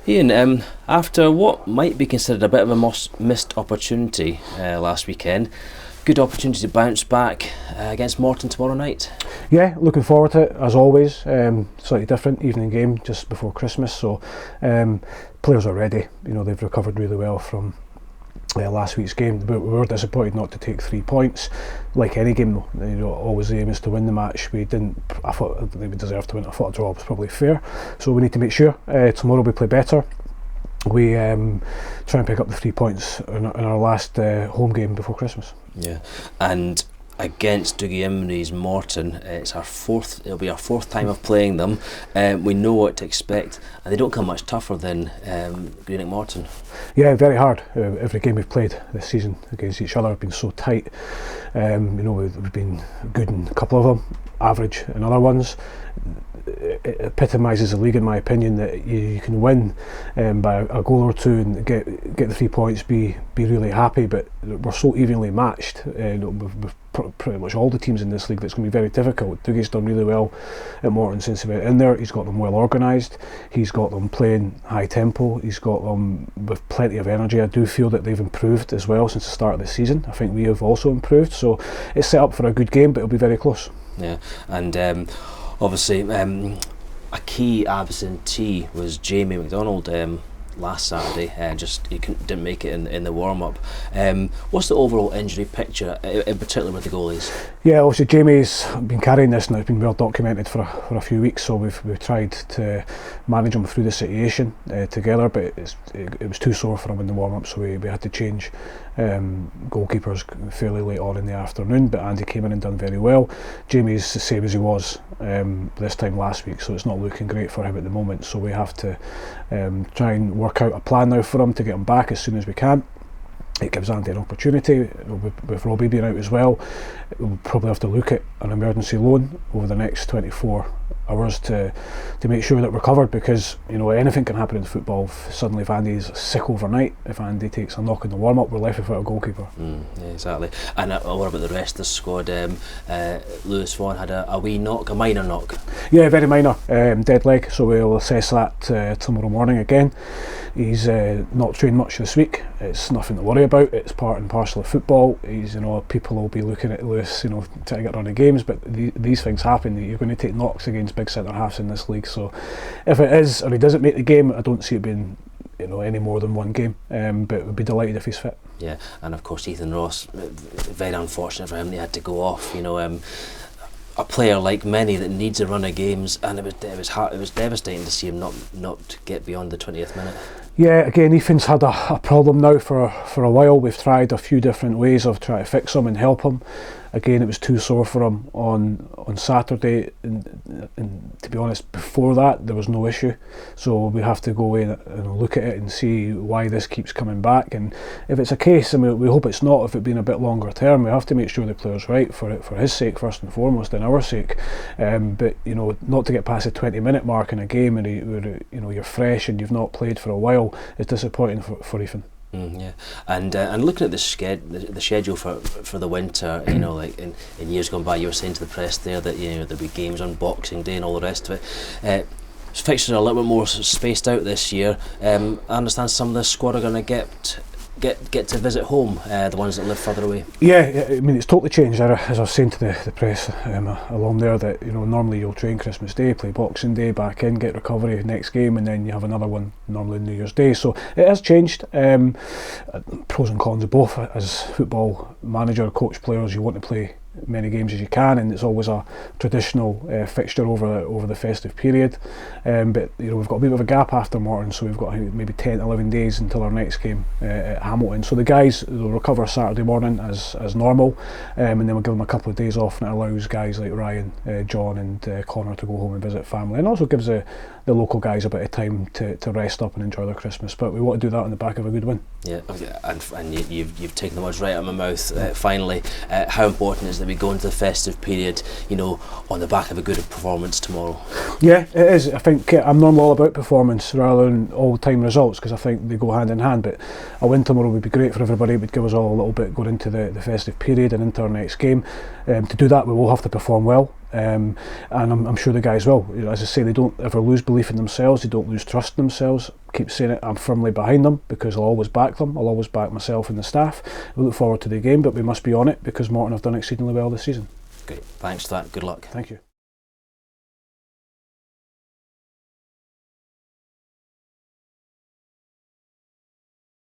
Ian, after what might be considered a bit of a missed opportunity last weekend, good opportunity to bounce back against Morton tomorrow night. Yeah, looking forward to it as always. Slightly different evening game just before Christmas, so players are ready. You know, they've recovered really well from last week's game. We were disappointed not to take 3 points. Like any game though, you know, always the aim is to win the match. We didn't. I thought they would deserve to win. I thought a draw was probably fair, so we need to make sure tomorrow we play better. We try and pick up the 3 points in our last home game before Christmas. Yeah, and against Dougie Imrie's Morton, it'll be our fourth time of playing them. We know what to expect, and they don't come much tougher than Greenock Morton. Yeah, very hard. Every game we've played this season against each other have been so tight. You know, we've been good in a couple of them, average in other ones. It epitomises the league, in my opinion, that you can win by a goal or two and get the 3 points, be really happy, but we're so evenly matched with pretty much all the teams in this league that it's going to be very difficult. Dougie's done really well at Morton since he went in there. He's got them well organised, he's got them playing high tempo, he's got them with plenty of energy. I do feel that they've improved as well since the start of the season. I think we have also improved, so it's set up for a good game, but it'll be very close. Yeah, and obviously, a key absentee was Jamie McDonald last Saturday. He didn't make it in the warm-up. What's the overall injury picture, in particular with the goalies? Yeah, obviously Jamie's been carrying this now. It's been well documented for a few weeks, so we've tried to manage him through the situation together, but it was too sore for him in the warm-up, so we had to change goalkeepers fairly late on in the afternoon, but Andy came in and done very well. Jamie's the same as he was this time last week, so it's not looking great for him at the moment, so we have to try and work out a plan now for him to get him back as soon as we can. It gives Andy an opportunity. With Robbie being out as well, we'll probably have to look at an emergency loan over the next 24 hours to make sure that we're covered, because you know anything can happen in football. If Andy's sick overnight, if Andy takes a knock in the warm-up, we're left without a goalkeeper. Yeah, exactly. And what about the rest of the squad? Lewis Vaughan had a wee knock, a minor knock. Yeah, very minor, dead leg, so we'll assess that tomorrow morning again. He's not trained much this week. It's nothing to worry about. It's part and parcel of football. People will be looking at Lewis, trying to get run of games, but these things happen. You're going to take knocks against big centre halves in this league. So if it is, or he doesn't make the game, I don't see it being any more than one game. But we'd be delighted if he's fit. Yeah, and of course Ethan Ross, very unfortunate for him. He had to go off. A player like many that needs a run of games, and it was devastating to see him not get beyond the 20th minute. Yeah, again, Ethan's had a problem now for a while. We've tried a few different ways of trying to fix him and help him. Again, it was too sore for him on Saturday, and to be honest, before that there was no issue. So we have to go away and look at it and see why this keeps coming back. And if it's a case, and we hope it's not, if it being a bit longer term, we have to make sure the player's right for his sake first and foremost, and our sake. But not to get past the 20-minute mark in a game and you're fresh and you've not played for a while is disappointing for Ethan. Yeah, and looking at the schedule for the winter, like in years gone by, you were saying to the press there that there'd be games on Boxing Day and all the rest of it. Fixtures are a little bit more spaced out this year. I understand some of the squad are going to get to visit home, the ones that live further away. Yeah, I mean it's totally changed. As I was saying to the press along there, that normally you'll train Christmas Day, play Boxing Day, back in, get recovery, next game, and then you have another one normally New Year's Day. So it has changed. Pros and cons of both. As football manager, coach players, you want to play many games as you can, and it's always a traditional fixture over the festive period, but we've got a bit of a gap after Morton, so we've got maybe 10-11 days until our next game at Hamilton. So the guys will recover Saturday morning as normal, and then we'll give them a couple of days off, and it allows guys like Ryan, John and Connor to go home and visit family, and also gives the local guys a bit of time to rest up and enjoy their Christmas. But we want to do that on the back of a good win. Yeah, and you've taken the words right out of my mouth. Finally, how important is that we go into the festive period, on the back of a good performance tomorrow? Yeah, it is. I think I'm normally all about performance rather than all-time results, because I think they go hand in hand. But a win tomorrow would be great for everybody. It would give us all a little bit going into the festive period and into our next game. To do that, we will have to perform well. and I'm sure the guys will. You know, as I say, they don't ever lose belief in themselves, they don't lose trust in themselves. I keep saying it, I'm firmly behind them because I'll always back them, I'll always back myself and the staff. We look forward to the game, but we must be on it because Morton have done exceedingly well this season. Great, thanks for that, good luck. Thank you.